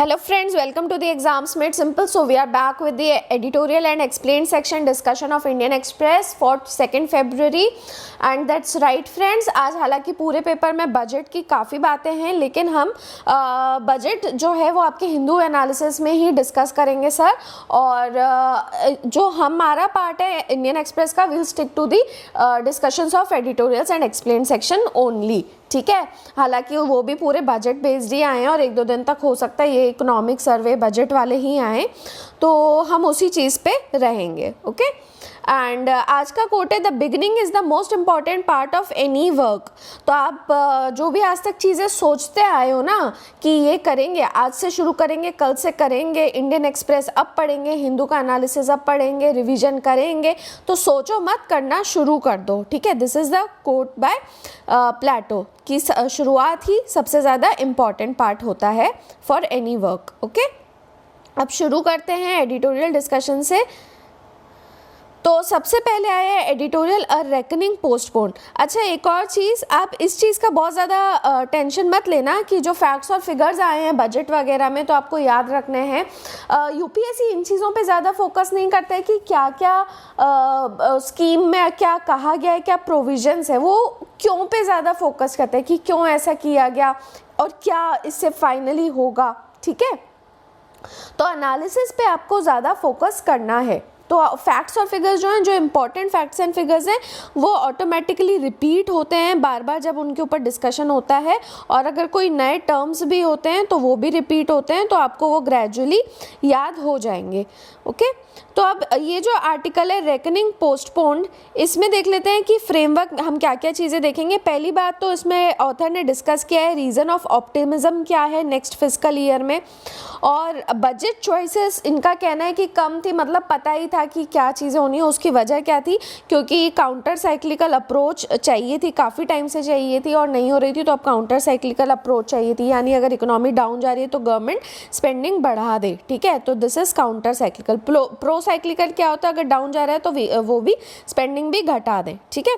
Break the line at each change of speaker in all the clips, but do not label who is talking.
Hello friends, welcome to the Exams Made Simple. So we are back with the editorial and explained section discussion of Indian Express for 2nd February and that's right friends. आज हालांकि पूरे paper में budget की काफ़ी बातें हैं लेकिन हम बजट जो है वो आपके हिंदू एनालिसिस में ही डिस्कस करेंगे सर। और जो हमारा पार्ट है इंडियन एक्सप्रेस का, will stick to the discussions of editorials and explain section only, ठीक है। हालांकि वो भी पूरे बजट बेस्ड ही आए हैं और 1-2 दिन तक हो सकता है ये इकोनॉमिक सर्वे बजट वाले ही आए, तो हम उसी चीज़ पे रहेंगे, ओके। एंड आज का कोट है, the beginning is the most important part of any work. तो आप जो भी आज तक चीज़ें सोचते आए हो ना कि ये करेंगे, आज से शुरू करेंगे, कल से करेंगे, इंडियन एक्सप्रेस अब पढ़ेंगे, हिंदू का एनालिसिस अब पढ़ेंगे, रिवीजन करेंगे, तो सोचो मत, करना शुरू कर दो, ठीक है। This is the quote by Plato की शुरुआत ही सबसे ज़्यादा इम्पॉर्टेंट पार्ट होता है फॉर एनी वर्क, ओके। अब शुरू करते हैं एडिटोरियल डिस्कशन से। तो सबसे पहले आया है एडिटोरियल अ रेकनिंग पोस्टपोन। अच्छा, एक और चीज़, आप इस चीज़ का बहुत ज़्यादा टेंशन मत लेना कि जो फैक्ट्स और फिगर्स आए हैं बजट वगैरह में, तो आपको याद रखने हैं। यूपीएससी इन चीज़ों पे ज़्यादा फोकस नहीं करता है कि क्या क्या स्कीम में क्या कहा गया है, क्या प्रोविजंस है, वो क्यों पे ज़्यादा फोकस करते हैं कि क्यों ऐसा किया गया और क्या इससे फाइनली होगा, ठीक है। तो एनालिसिस पे आपको ज़्यादा फोकस करना है। तो फैक्ट्स और फिगर्स जो हैं, जो इम्पॉर्टेंट फैक्ट्स एंड फिगर्स हैं, वो ऑटोमेटिकली रिपीट होते हैं बार बार जब उनके ऊपर डिस्कशन होता है, और अगर कोई नए टर्म्स भी होते हैं तो वो भी रिपीट होते हैं, तो आपको वो ग्रेजुअली याद हो जाएंगे, ओके। तो अब ये जो आर्टिकल है रेकनिंग पोस्टपोन्ड, इसमें देख लेते हैं कि फ्रेमवर्क हम क्या क्या चीज़ें देखेंगे। पहली बात तो इसमें ऑथर ने डिस्कस किया है रीज़न ऑफ ऑप्टिमिज्म क्या है नेक्स्ट फिस्कल ईयर में, और बजट चॉइसेस इनका कहना है कि कम थी, मतलब पता ही था कि क्या चीज़ें होनी है। उसकी वजह क्या थी, क्योंकि काउंटर साइक्लिकल अप्रोच चाहिए थी, काफ़ी टाइम से चाहिए थी और नहीं हो रही थी, तो अब काउंटर साइक्लिकल अप्रोच चाहिए थी, यानी अगर इकोनॉमी डाउन जा रही है तो गवर्नमेंट स्पेंडिंग बढ़ा दे, ठीक है। तो this is counter cyclical. Pro cyclical क्या होता है, अगर डाउन जा रहा है तो वो भी स्पेंडिंग भी घटा दें, ठीक है।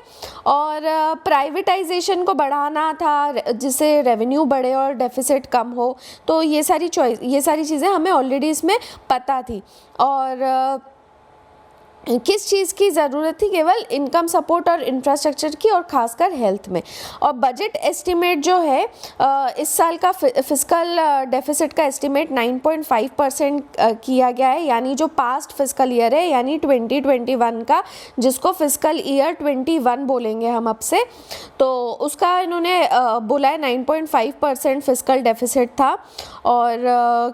और प्राइवेटाइजेशन को बढ़ाना था जिससे रेवेन्यू बढ़े और डेफिसिट कम हो, तो ये सारी चीज़ें हमें ऑलरेडी इसमें पता थी। और किस चीज़ की ज़रूरत थी, केवल इनकम सपोर्ट और इंफ्रास्ट्रक्चर की, और खासकर हेल्थ में। और बजट एस्टिमेट जो है इस साल का फिस्कल डेफिसिट का एस्टिमेट 9.5% किया गया है, यानी जो पास्ट फिस्कल ईयर है यानी 2021 का, जिसको फिस्कल ईयर 21 बोलेंगे हम अब से, तो उसका इन्होंने बोला है 9.5% फिस्कल डेफिसिट था। और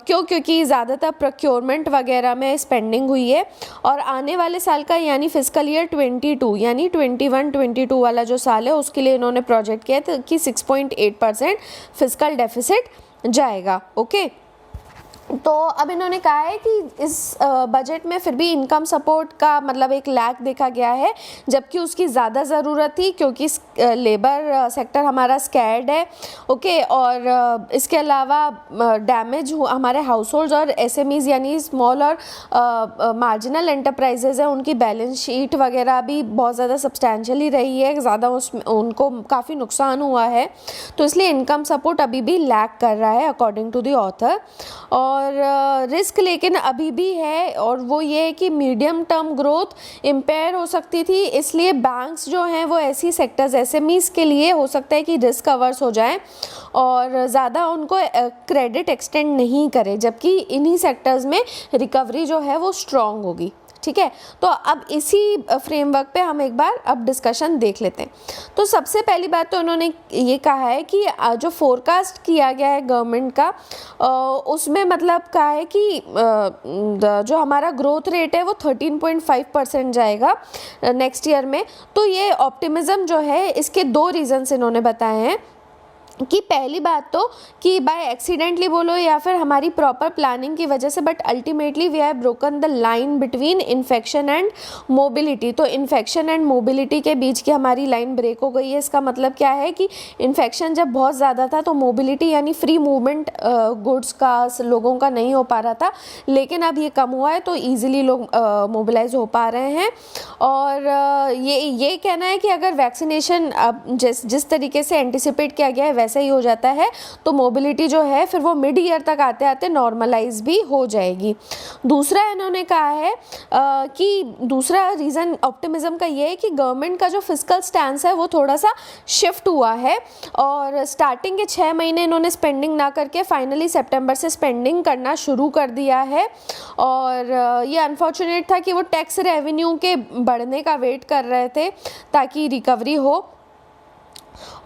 क्योंकि ज़्यादातर प्रोक्योरमेंट वगैरह में स्पेंडिंग हुई है, और आने वाले साल का यानी फिस्कल ईयर 22 यानी 21-22 वाला जो साल है उसके लिए इन्होंने प्रोजेक्ट किया था कि 6.8% फिस्कल डेफिसिट जाएगा, ओके। तो अब इन्होंने कहा है कि इस बजट में फिर भी इनकम सपोर्ट का मतलब एक लैक देखा गया है, जबकि उसकी ज़्यादा ज़रूरत थी, क्योंकि लेबर सेक्टर हमारा स्कैर्ड है, ओके। और इसके अलावा डैमेज हमारे हाउस होल्ड्स और एसएमईज यानी स्मॉल और मार्जिनल एंटरप्राइजेज हैं, उनकी बैलेंस शीट वगैरह भी बहुत ज़्यादा सब्सटैंशियली रही है, ज़्यादा उसमें उनको काफ़ी नुकसान हुआ है, तो इसलिए इनकम सपोर्ट अभी भी लैक कर रहा है अकॉर्डिंग टू द ऑथर। और रिस्क लेकिन अभी भी है, और वो ये है कि मीडियम टर्म ग्रोथ इम्पेयर हो सकती थी, इसलिए बैंक्स जो हैं वो ऐसी सेक्टर्स एसएमईज के लिए हो सकता है कि रिस्क कवर्स हो जाए और ज़्यादा उनको क्रेडिट एक्सटेंड नहीं करे, जबकि इन्हीं सेक्टर्स में रिकवरी जो है वो स्ट्रॉन्ग होगी, ठीक है। तो अब इसी फ्रेमवर्क पे हम एक बार अब डिस्कशन देख लेते हैं। तो सबसे पहली बात तो उन्होंने ये कहा है कि जो फोरकास्ट किया गया है गवर्नमेंट का, उसमें मतलब कहा है कि जो हमारा ग्रोथ रेट है वो 13.5% जाएगा नेक्स्ट ईयर में। तो ये ऑप्टिमिज्म जो है, इसके 2 रीज़न्स इन्होंने बताए हैं कि पहली बात तो कि बाय एक्सीडेंटली बोलो या फिर हमारी प्रॉपर प्लानिंग की वजह से, but ultimately we have broken the line between infection and mobility. तो इन्फेक्शन एंड मोबिलिटी के बीच की हमारी लाइन ब्रेक हो गई है। इसका मतलब क्या है कि इन्फेक्शन जब बहुत ज़्यादा था तो मोबिलिटी यानी फ्री मूवमेंट गुड्स का, लोगों का नहीं हो पा रहा था, लेकिन अब ये कम हुआ है तो ईजिली लोग मोबिलाइज हो पा रहे हैं। और ये कहना है कि अगर वैक्सीनेशन अब जिस तरीके से एंटिसिपेट किया गया है वैसा ही हो जाता है, तो मोबिलिटी जो है फिर वो मिड ईयर तक आते आते नॉर्मलाइज भी हो जाएगी। दूसरा इन्होंने कहा है कि दूसरा रीज़न ऑप्टिमिज्म का ये है कि गवर्नमेंट का जो फिस्कल स्टैंस है वो थोड़ा सा शिफ्ट हुआ है, और स्टार्टिंग के 6 महीने इन्होंने स्पेंडिंग ना करके फाइनली सितंबर से स्पेंडिंग करना शुरू कर दिया है। और ये अनफॉर्चुनेट था कि वो टैक्स रेवेन्यू के बढ़ने का वेट कर रहे थे ताकि रिकवरी हो,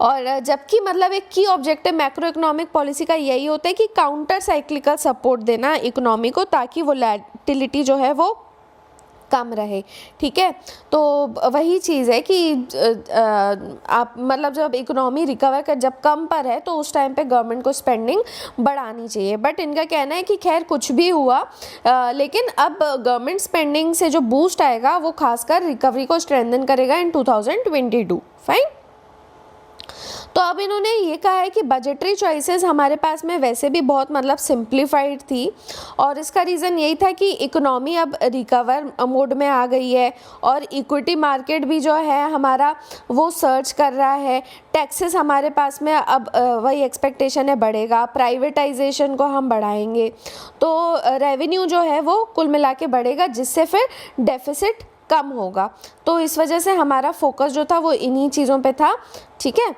और जबकि मतलब एक की ऑब्जेक्टिव मैक्रो इकोनॉमिक पॉलिसी का यही होता है कि काउंटर साइक्लिकल सपोर्ट देना इकोनॉमी को, ताकि वोलेटिलिटी जो है वो कम रहे। ठीक है, तो वही चीज़ है कि आप मतलब जब इकोनॉमी रिकवर कर जब कम पर है तो उस टाइम पे गवर्नमेंट को स्पेंडिंग बढ़ानी चाहिए। बट इनका कहना है कि खैर कुछ भी हुआ, लेकिन अब गवर्नमेंट स्पेंडिंग से जो बूस्ट आएगा वो खासकर रिकवरी को स्ट्रेंथन करेगा इन 2022। फाइन। तो अब इन्होंने ये कहा है कि बजटरी चॉइसेस हमारे पास में वैसे भी बहुत मतलब सिंप्लीफाइड थी, और इसका रीज़न यही था कि इकोनॉमी अब रिकवर मोड में आ गई है, और इक्विटी मार्केट भी जो है हमारा वो सर्च कर रहा है, टैक्सेस हमारे पास में अब वही एक्सपेक्टेशन है बढ़ेगा, प्राइवेटाइजेशन को हम बढ़ाएंगे, तो रेवेन्यू जो है वो कुल मिला के बढ़ेगा, जिससे फिर डेफिसिट कम होगा। तो इस वजह से हमारा फोकस जो था वो इन्हीं चीज़ों पे था। ठीक है,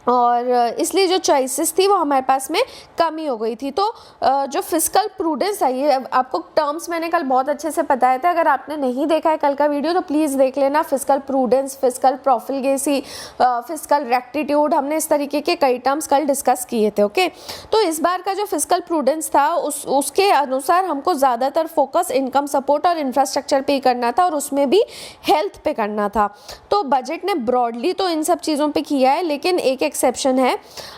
और इसलिए जो चॉइसेस थी वो हमारे पास में कमी हो गई थी। तो जो फिस्कल प्रूडेंस है, ये आपको टर्म्स मैंने कल बहुत अच्छे से बताया था, अगर आपने नहीं देखा है कल का वीडियो तो प्लीज़ देख लेना। Fiscal prudence, fiscal profligacy, fiscal rectitude, हमने इस तरीके के कई टर्म्स कल डिस्कस किए थे। ओके, तो इस बार का जो फिस्कल प्रूडेंस था उसके अनुसार हमको ज़्यादातर फोकस इनकम सपोर्ट और इंफ्रास्ट्रक्चर पे ही करना था, और उसमें भी हेल्थ पे करना था। तो बजट ने ब्रॉडली तो इन सब चीज़ों पे किया है, लेकिन एक एक्सेप्शन है।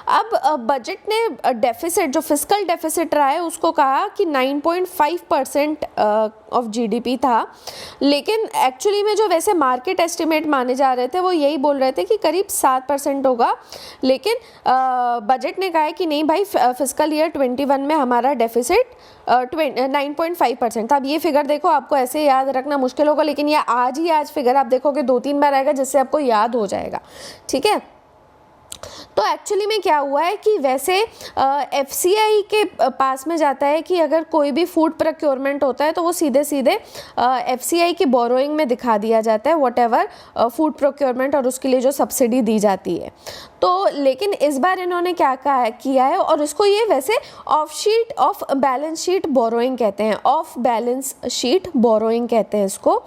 अब बजट ने डेफिसिट, जो फिस्कल डेफिसिट रहा है, उसको कहा कि 9.5% ऑफ जीडीपी था, लेकिन एक्चुअली में जो वैसे मार्केट एस्टिमेट माने जा रहे थे वो यही बोल रहे थे कि करीब 7% होगा, लेकिन बजट ने कहा है कि नहीं भाई, फिस्कल ईयर 21 में हमारा डेफिसिट 9.5% था। अब ये फिगर देखो, आपको ऐसे याद रखना मुश्किल होगा, लेकिन ये आज फिगर आप देखोगे 2-3 बार आएगा, जिससे आपको याद हो जाएगा। ठीक है, तो एक्चुअली में क्या हुआ है कि वैसे एफसीआई के पास में जाता है कि अगर कोई भी फूड प्रोक्योरमेंट होता है तो वो सीधे सीधे एफसीआई की बोरोइंग में दिखा दिया जाता है, व्हाटएवर फूड प्रोक्योरमेंट, और उसके लिए जो सब्सिडी दी जाती है। तो लेकिन इस बार इन्होंने क्या किया है, और इसको ये वैसे ऑफ बैलेंस शीट बोरोइंग कहते हैं, ऑफ बैलेंस शीट बोरोइंग कहते हैं इसको।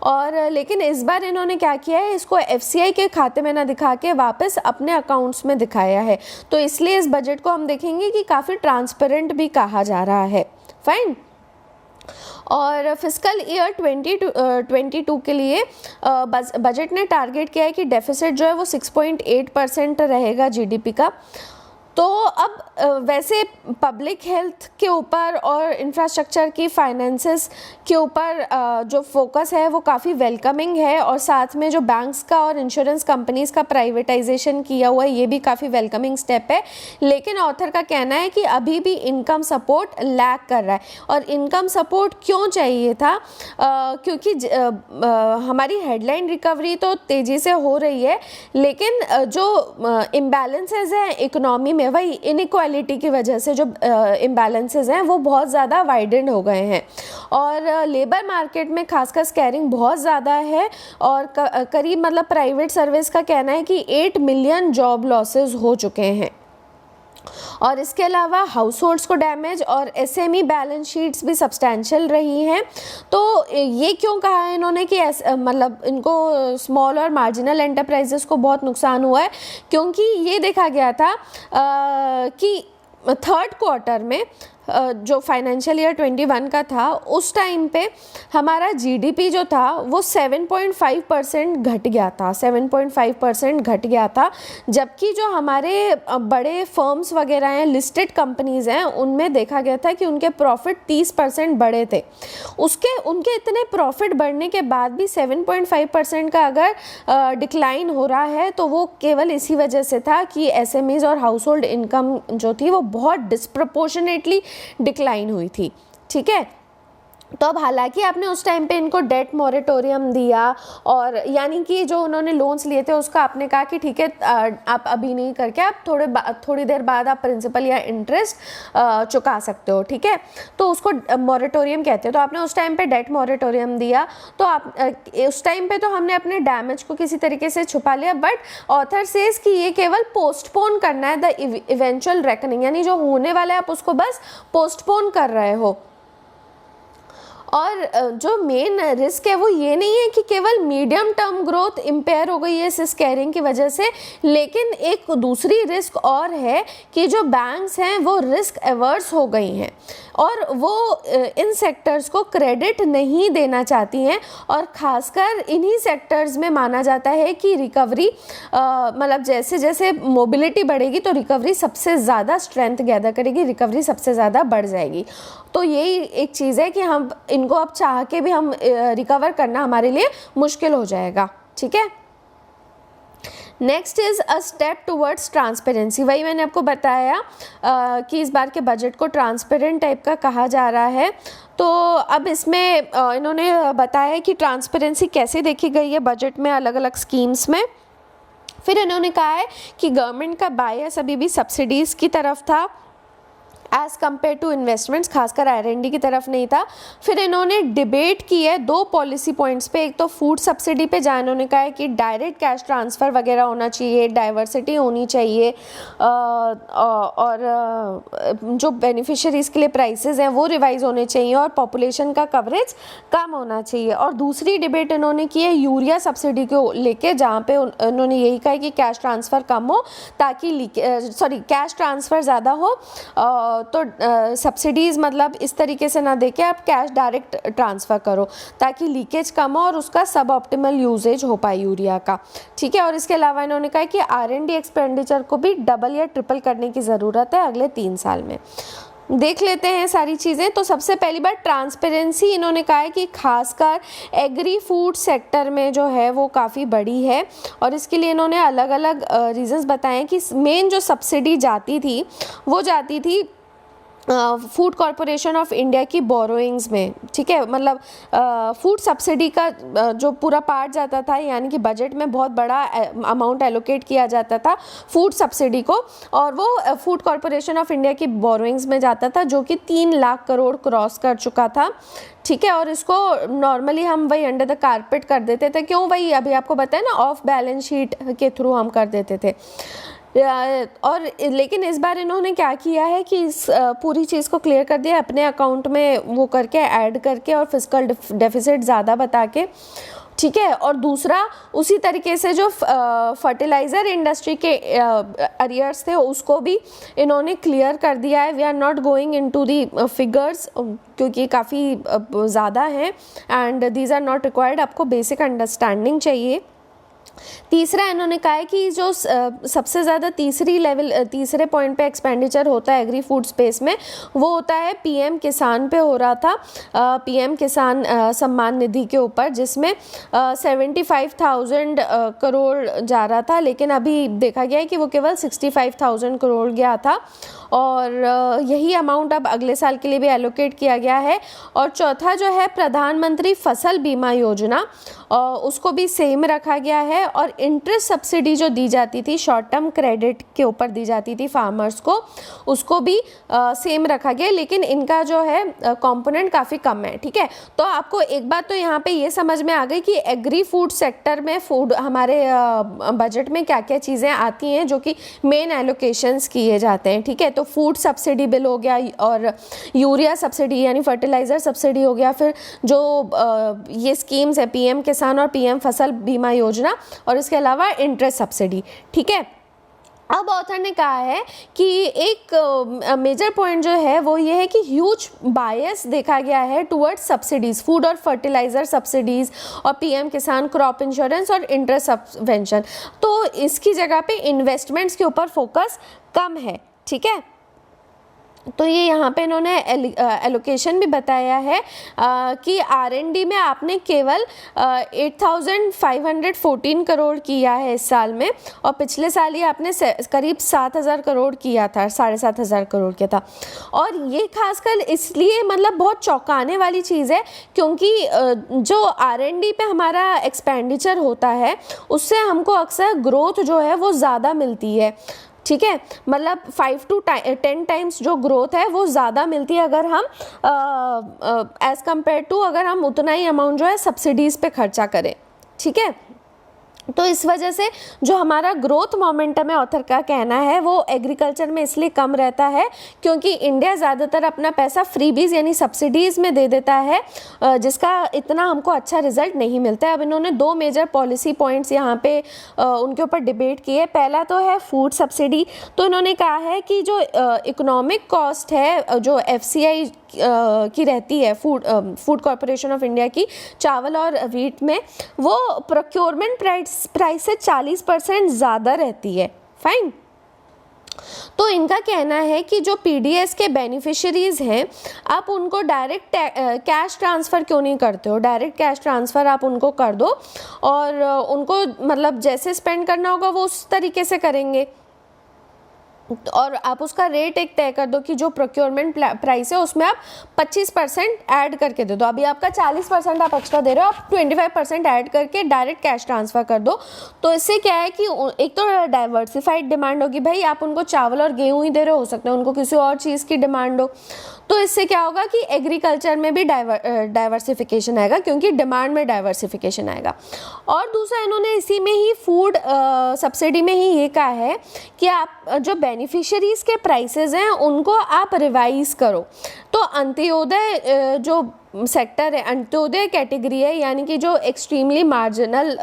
और लेकिन इस बार इन्होंने क्या किया है, इसको एफसीआई के खाते में ना दिखा के वापस अपने अकाउंट्स में दिखाया है। तो इसलिए इस बजट को हम देखेंगे कि काफ़ी ट्रांसपेरेंट भी कहा जा रहा है। फाइन। और फिस्कल ईयर 2022 के लिए बजट ने टारगेट किया है कि डेफिसिट जो है वो 6.8% रहेगा जीडीपी का। तो अब वैसे पब्लिक हेल्थ के ऊपर और इंफ्रास्ट्रक्चर की फाइनेंसेस के ऊपर जो फोकस है वो काफ़ी वेलकमिंग है, और साथ में जो बैंक्स का और इंश्योरेंस कंपनीज़ का प्राइवेटाइजेशन किया हुआ है ये भी काफ़ी वेलकमिंग स्टेप है। लेकिन ऑथर का कहना है कि अभी भी इनकम सपोर्ट लैक कर रहा है। और इनकम सपोर्ट क्यों चाहिए था, क्योंकि हमारी हेडलाइन रिकवरी तो तेज़ी से हो रही है, लेकिन जो इम्बैलेंसेज हैं इकोनॉमी में, वही इनइक्वालिटी की वजह से जो इम्बैलेंसेस हैं वो बहुत ज़्यादा वाइडेंड हो गए हैं, और लेबर मार्केट में खासकर स्कैरिंग बहुत ज़्यादा है, और करीब मतलब प्राइवेट सर्विस का कहना है कि 8 मिलियन जॉब लॉसेस हो चुके हैं। और इसके अलावा हाउस होल्ड्स को डैमेज और एसएमई बैलेंस शीट्स भी सब्सटैंशियल रही हैं। तो ये क्यों कहा है इन्होंने कि मतलब इनको स्मॉल और मार्जिनल एंटरप्राइजेस को बहुत नुकसान हुआ है, क्योंकि ये देखा गया था कि थर्ड क्वार्टर में जो फाइनेंशियल ईयर 21 का था उस टाइम पे हमारा जीडीपी जो था वो 7.5% घट गया था, 7.5% घट गया था। जबकि जो हमारे बड़े फर्म्स वगैरह हैं, लिस्टेड कंपनीज़ हैं, उनमें देखा गया था कि उनके प्रॉफिट 30% बढ़े थे। उनके इतने प्रॉफिट बढ़ने के बाद भी 7.5% का अगर डिक्लाइन हो रहा है तो वो केवल इसी वजह से था कि एसएमईज और हाउस होल्ड इनकम जो थी वो बहुत डिस्प्रपोर्शनेटली डिक्लाइन हुई थी। ठीक है, तो अब हालांकि आपने उस टाइम पे इनको डेट मॉरेटोरियम दिया, और यानी कि जो उन्होंने लोन्स लिए थे उसका आपने कहा कि ठीक है आप अभी नहीं करके आप थोड़ी देर बाद आप प्रिंसिपल या इंटरेस्ट चुका सकते हो, ठीक है, तो उसको मॉरेटोरियम कहते हैं। तो आपने उस टाइम पे डेट मॉरेटोरियम दिया, तो आप उस टाइम पे तो हमने अपने डैमेज को किसी तरीके से छुपा लिया, बट ऑथर सेज कि ये केवल पोस्टपोन करना है द इवेंचुअल रेकनिंग, यानी जो होने वाला है आप उसको बस पोस्टपोन कर रहे हो। और जो मेन रिस्क है वो ये नहीं है कि केवल मीडियम टर्म ग्रोथ इम्पेयर हो गई है इस स्कैरिंग की वजह से, लेकिन एक दूसरी रिस्क और है कि जो बैंक्स हैं वो रिस्क एवर्स हो गई हैं और वो इन सेक्टर्स को क्रेडिट नहीं देना चाहती हैं, और ख़ासकर इन्हीं सेक्टर्स में माना जाता है कि रिकवरी मतलब जैसे जैसे मोबिलिटी बढ़ेगी तो रिकवरी सबसे ज़्यादा स्ट्रेंथ गैदर करेगी, रिकवरी सबसे ज़्यादा बढ़ जाएगी। तो यही एक चीज़ है कि हम इनको अब चाह के भी हम रिकवर करना हमारे लिए मुश्किल हो जाएगा, ठीक है। Next is a step towards transparency. वही मैंने आपको बताया कि इस बार के बजट को ट्रांसपेरेंट टाइप का कहा जा रहा है। तो अब इसमें इन्होंने बताया कि ट्रांसपेरेंसी कैसे देखी गई है बजट में अलग अलग स्कीम्स में। फिर इन्होंने कहा है कि गवर्नमेंट का बायस अभी भी सब्सिडीज़ की तरफ था एज़ कम्पेयर टू इन्वेस्टमेंट्स, खासकर R&D की तरफ नहीं था। फिर इन्होंने डिबेट की है दो पॉलिसी पॉइंट्स पे, एक तो फूड सब्सिडी पे जहाँ इन्होंने कहा है कि डायरेक्ट कैश ट्रांसफ़र वगैरह होना चाहिए, डाइवर्सिटी होनी चाहिए, और जो बेनिफिशरीज़ के लिए प्राइसेस हैं वो रिवाइज होने चाहिए, और पॉपुलेशन का कवरेज कम होना चाहिए। और दूसरी डिबेट इन्होंने की है यूरिया सब्सिडी को लेके, जहाँ पे उन्होंने यही कहा है कि कैश ट्रांसफ़र कम हो ताकि कैश ट्रांसफ़र ज़्यादा हो, तो सब्सिडीज़ मतलब इस तरीके से ना देके आप कैश डायरेक्ट ट्रांसफ़र करो ताकि लीकेज कम हो और उसका सब ऑप्टिमल यूजेज हो पाए यूरिया का, ठीक है। और इसके अलावा इन्होंने कहा कि R&D एक्सपेंडिचर को भी डबल या ट्रिपल करने की ज़रूरत है अगले 3 साल में। देख लेते हैं सारी चीज़ें। तो सबसे पहली बात ट्रांसपेरेंसी, इन्होंने कहा है कि खासकर एग्री फूड सेक्टर में जो है वो काफ़ी बड़ी है, और इसके लिए इन्होंने अलग अलग रीजंस बताए हैं कि मेन जो सब्सिडी जाती थी वो जाती थी फूड कॉरपोरेशन ऑफ इंडिया की बोरोइंग्स में, ठीक है। मतलब फूड सब्सिडी का जो पूरा पार्ट जाता था, यानी कि बजट में बहुत बड़ा अमाउंट एलोकेट किया जाता था फूड सब्सिडी को, और वो फूड कॉरपोरेशन ऑफ इंडिया की बोरोइंग्स में जाता था जो कि 3 लाख करोड़ क्रॉस कर चुका था, ठीक है। और इसको नॉर्मली हम वही अंडर द कारपेट कर देते थे, क्यों, वही अभी आपको बताया ना, ऑफ बैलेंस शीट के थ्रू हम कर देते थे। और लेकिन इस बार इन्होंने क्या किया है कि इस पूरी चीज़ को क्लियर कर दिया अपने अकाउंट में वो करके ऐड करके, और फिस्कल डेफिसिट ज़्यादा बता के, ठीक है। और दूसरा उसी तरीके से जो फर्टिलाइज़र इंडस्ट्री के अरियर्स थे उसको भी इन्होंने क्लियर कर दिया है। We are not going into the figures क्योंकि काफ़ी ज़्यादा हैं and these are not required, आपको बेसिक अंडरस्टैंडिंग चाहिए। तीसरा इन्होंने कहा है कि जो सबसे ज़्यादा तीसरे पॉइंट पे एक्सपेंडिचर होता है एग्री फूड स्पेस में, वो होता है PM किसान पे हो रहा था, PM किसान सम्मान निधि के ऊपर, जिसमें 75,000 करोड़ जा रहा था, लेकिन अभी देखा गया है कि वो केवल 65,000 करोड़ गया था, और यही अमाउंट अब अगले साल के लिए भी एलोकेट किया गया है। और चौथा जो है प्रधानमंत्री फसल बीमा योजना, उसको भी सेम रखा गया है, और इंटरेस्ट सब्सिडी जो दी जाती थी शॉर्ट टर्म क्रेडिट के ऊपर दी जाती थी फार्मर्स को, उसको भी सेम रखा गया, लेकिन इनका जो है कंपोनेंट काफ़ी कम है, ठीक है। तो आपको एक बात तो यहाँ पे ये समझ में आ गई कि एग्री फूड सेक्टर में फूड हमारे बजट में क्या क्या चीज़ें आती हैं जो कि मेन एलोकेशंस किए जाते हैं, ठीक है। तो फूड सब्सिडी बिल हो गया, और यूरिया सब्सिडी यानी फर्टिलाइज़र सब्सिडी हो गया, फिर जो ये स्कीम्स है PM किसान और PM फसल बीमा योजना, और इसके अलावा इंटरेस्ट सब्सिडी, ठीक है। अब ऑथर ने कहा है कि एक मेजर पॉइंट जो है वो ये है कि ह्यूज बायस देखा गया है टुवर्ड्स सब्सिडीज़, फूड और फर्टिलाइज़र सब्सिडीज़, और PM किसान क्रॉप इंश्योरेंस और इंटरेस्ट सब्वेंशन। तो इसकी जगह पे इन्वेस्टमेंट्स के ऊपर फोकस कम है, ठीक है। तो ये यहाँ पे इन्होंने एलोकेशन भी बताया है कि R&D में आपने केवल 8,514 करोड़ किया है इस साल में, और पिछले साल ही आपने करीब 7,000 करोड़ किया था, 7,500 करोड़ किया था। और ये खासकर इसलिए मतलब बहुत चौंकाने वाली चीज़ है क्योंकि जो R&D पे हमारा एक्सपेंडिचर होता है उससे हमको अक्सर ग्रोथ जो है वो ज़्यादा मिलती है, ठीक है। मतलब 5 to 10 टाइम्स जो ग्रोथ है वो ज़्यादा मिलती है अगर हम एज़ कम्पेयर टू अगर हम उतना ही अमाउंट जो है सब्सिडीज़ पे खर्चा करें, ठीक है। तो इस वजह से जो हमारा ग्रोथ मोमेंटम है, ऑथर का कहना है, वो एग्रीकल्चर में इसलिए कम रहता है क्योंकि इंडिया ज़्यादातर अपना पैसा फ्रीबीज यानी सब्सिडीज़ में दे देता है, जिसका इतना हमको अच्छा रिजल्ट नहीं मिलता है। अब इन्होंने 2 मेजर पॉलिसी पॉइंट्स यहाँ पे उनके ऊपर डिबेट किए। पहला तो है फूड सब्सिडी। तो इन्होंने कहा है कि जो इकोनॉमिक कॉस्ट है जो FCI की रहती है, फूड कॉरपोरेशन ऑफ इंडिया की, चावल और व्हीट में, वो प्रोक्योरमेंट प्राइस से 40% ज़्यादा रहती है। फाइन। तो इनका कहना है कि जो PDS के बेनिफिशरीज़ हैं, आप उनको डायरेक्ट कैश ट्रांसफ़र क्यों नहीं करते हो? डायरेक्ट कैश ट्रांसफ़र आप उनको कर दो और उनको मतलब जैसे स्पेंड करना होगा वो उस तरीके से करेंगे, और आप उसका रेट एक तय कर दो कि जो प्रोक्योरमेंट प्राइस है उसमें आप 25% ऐड करके दे दो। अभी आपका 40% आप एक्स्ट्रा दे रहे हो, आप 25% ऐड करके डायरेक्ट कैश ट्रांसफ़र कर दो। तो इससे क्या है कि एक तो डाइवर्सिफाइड डिमांड होगी, भाई आप उनको चावल और गेहूँ ही दे रहे हो सकते हैं उनको किसी और चीज़ की डिमांड हो। तो इससे क्या होगा कि एग्रीकल्चर में भी डाइवर्सिफिकेशन आएगा क्योंकि डिमांड में डाइवर्सिफिकेशन आएगा। और दूसरा इन्होंने इसी में ही फूड सब्सिडी में ही ये कहा है कि आप जो बेनिफिशरीज़ के प्राइसेस हैं उनको आप रिवाइज़ करो। तो अंत्योदय जो सेक्टर है, अंत्योदय कैटेगरी है, यानी कि जो एक्सट्रीमली मार्जिनल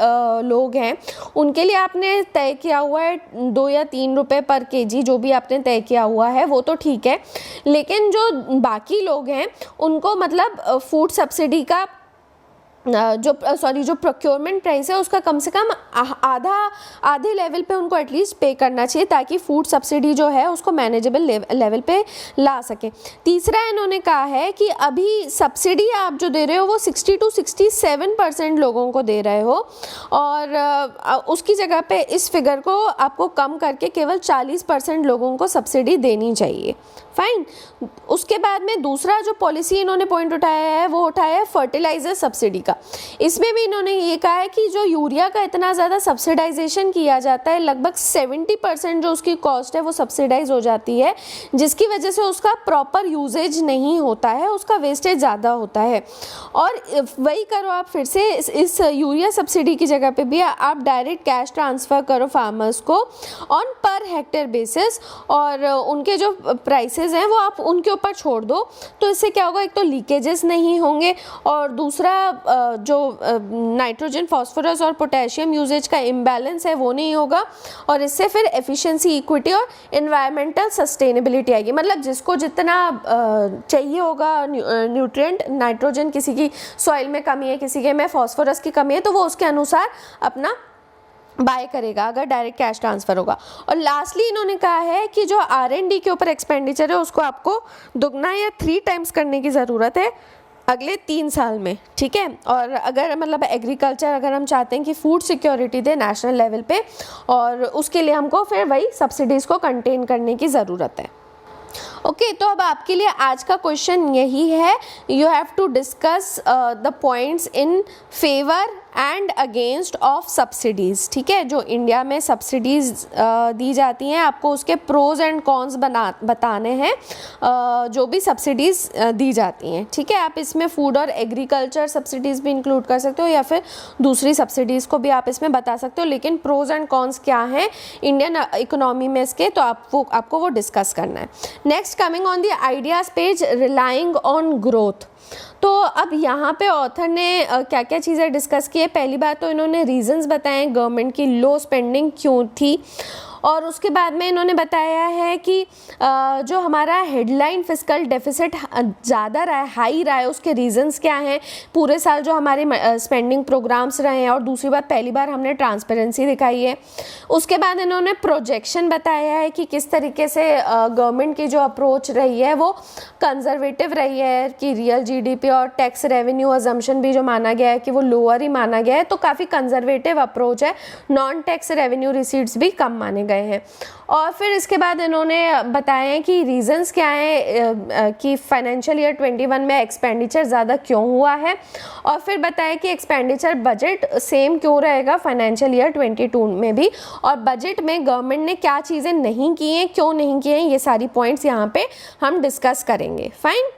लोग हैं उनके लिए आपने तय किया हुआ है 2 या 3 रुपए पर केजी, जो भी आपने तय किया हुआ है वो तो ठीक है, लेकिन जो बाकी लोग हैं उनको मतलब फूड सब्सिडी का जो प्रोक्योरमेंट प्राइस है उसका कम से कम आधे लेवल पे उनको एटलीस्ट पे करना चाहिए ताकि फूड सब्सिडी जो है उसको मैनेजेबल लेवल पे ला सके। तीसरा इन्होंने कहा है कि अभी सब्सिडी आप जो दे रहे हो वो 60 to 67% लोगों को दे रहे हो, और उसकी जगह पे इस फिगर को आपको कम करके केवल 40% लोगों को सब्सिडी देनी चाहिए। फाइन। उसके बाद में दूसरा जो पॉलिसी इन्होंने पॉइंट उठाया है वो उठाया है फर्टिलाइज़र सब्सिडी का। इसमें भी इन्होंने ये कहा है कि जो यूरिया का इतना ज़्यादा सब्सिडाइजेशन किया जाता है, लगभग 70% जो उसकी कॉस्ट है वो सब्सिडाइज हो जाती है, जिसकी वजह से उसका प्रॉपर यूजेज नहीं होता है, उसका वेस्टेज ज़्यादा होता है। और वही करो आप फिर से इस यूरिया सब्सिडी की जगह पे भी आप डायरेक्ट कैश ट्रांसफ़र करो फार्मर्स को ऑन पर हेक्टेयर बेसिस, और उनके जो प्राइसेस हैं वो आप उनके ऊपर छोड़ दो। तो इससे क्या होगा, एक तो लीकेजेस नहीं होंगे और दूसरा जो नाइट्रोजन, फास्फोरस और पोटेशियम यूजेज का इम्बैलेंस है वो नहीं होगा, और इससे फिर एफिशिएंसी, इक्विटी और एनवायरमेंटल सस्टेनेबिलिटी आएगी। मतलब जिसको जितना चाहिए होगा न्यूट्रिएंट, नाइट्रोजन किसी की सॉइल में कमी है, किसी के में फास्फोरस की कमी है, तो वो उसके अनुसार अपना बाय करेगा अगर डायरेक्ट कैश ट्रांसफ़र होगा। और लास्टली इन्होंने कहा है कि जो R&D के ऊपर एक्सपेंडिचर है उसको आपको दुगना या 3 टाइम्स करने की ज़रूरत है अगले 3 साल में, ठीक है। और अगर मतलब एग्रीकल्चर अगर हम चाहते हैं कि फूड सिक्योरिटी दे नेशनल लेवल पे, और उसके लिए हमको फिर वही सब्सिडीज़ को कंटेन करने की ज़रूरत है। ओके, तो अब आपके लिए आज का क्वेश्चन यही है, you have to discuss the points in favour and against of subsidies. ठीक है, जो इंडिया में सब्सिडीज़ दी जाती हैं आपको उसके प्रोज एंड कॉन्स बताने हैं जो भी सब्सिडीज़ दी जाती हैं। ठीक है, आप इसमें फूड और एग्रीकल्चर सब्सिडीज़ भी इंक्लूड कर सकते हो या फिर दूसरी सब्सिडीज़ को भी आप इसमें बता सकते हो, लेकिन प्रोज एंड कॉन्स क्या हैं इंडियन इकोनॉमी में इसके, तो आपको वो डिस्कस करना है। Next, coming on the ideas page, relying on growth. तो अब यहाँ पे ऑथर ने क्या क्या चीज़ें डिस्कस की है। पहली बात तो इन्होंने रीजंस बताए गवर्नमेंट की लो स्पेंडिंग क्यों थी, और उसके बाद में इन्होंने बताया है कि जो हमारा हेडलाइन फिस्कल डेफिसिट ज़्यादा रहा है, हाई रहा है, उसके रीजंस क्या हैं, पूरे साल जो हमारे स्पेंडिंग प्रोग्राम्स रहे हैं, और दूसरी बात पहली बार हमने ट्रांसपेरेंसी दिखाई है। उसके बाद इन्होंने प्रोजेक्शन बताया है कि किस तरीके से गवर्नमेंट की जो अप्रोच रही है वो कंजर्वेटिव रही है, कि रियल जीडीपी और टैक्स रेवेन्यू अजम्पशन भी जो माना गया है कि वो लोअर ही माना गया है, तो काफ़ी कंजर्वेटिव अप्रोच है, नॉन टैक्स रेवेन्यू रिसीट्स भी कम माने गए हैं। और फिर इसके बाद इन्होंने बताया है कि रीजंस क्या हैं कि फाइनेंशियल ईयर 21 में एक्सपेंडिचर ज़्यादा क्यों हुआ है, और फिर बताया कि एक्सपेंडिचर बजट सेम क्यों रहेगा फाइनेंशियल ईयर 22 में भी, और बजट में गवर्नमेंट ने क्या चीज़ें नहीं की हैं, क्यों नहीं की हैं, ये सारी पॉइंट्स यहाँ पे हम डिस्कस करेंगे। फाइन।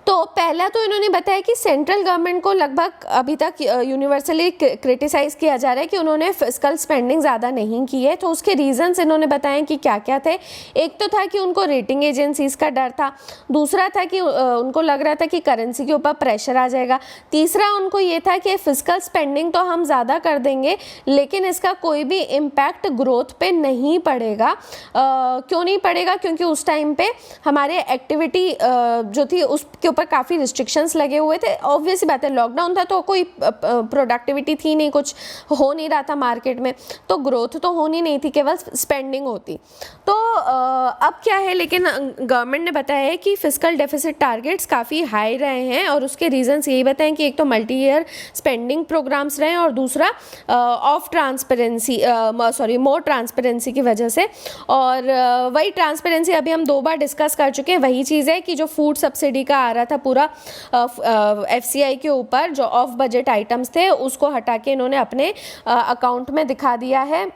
तो पहला तो इन्होंने बताया कि सेंट्रल गवर्नमेंट को लगभग अभी तक यूनिवर्सली क्रिटिसाइज़ किया जा रहा है कि उन्होंने फिस्कल स्पेंडिंग ज़्यादा नहीं की है। तो उसके रीजंस इन्होंने बताए कि क्या क्या थे। एक तो था कि उनको रेटिंग एजेंसीज़ का डर था, दूसरा था कि उनको लग रहा था कि करेंसी के ऊपर प्रेशर आ जाएगा, तीसरा उनको ये था कि फिस्कल स्पेंडिंग तो हम ज़्यादा कर देंगे लेकिन इसका कोई भी इम्पैक्ट ग्रोथ पे नहीं पड़ेगा। क्यों नहीं पड़ेगा? क्योंकि उस टाइम पे हमारे एक्टिविटी जो थी उसके ऊपर काफ़ी रिस्ट्रिक्शंस लगे हुए थे। ऑब्वियस बात है, लॉकडाउन था तो कोई प्रोडक्टिविटी थी नहीं, कुछ हो नहीं रहा था मार्केट में, तो ग्रोथ तो होनी नहीं थी, केवल स्पेंडिंग होती। तो अब क्या है, लेकिन गवर्नमेंट ने बताया है कि फिस्कल डेफिसिट टारगेट्स काफ़ी हाई रहे हैं, और उसके रीजंस यही बताएं कि एक तो मल्टी ईयर स्पेंडिंग प्रोग्राम्स रहे हैं, और दूसरा मोर ट्रांसपेरेंसी की वजह से। और वही ट्रांसपेरेंसी अभी हम 2 बार डिस्कस कर चुके हैं, वही चीज़ है कि जो फूड सब्सिडी का आ रहा था पूरा FCI के ऊपर, जो ऑफ बजट आइटम्स थे उसको हटा के इन्होंने अपने अकाउंट में दिखा दिया है।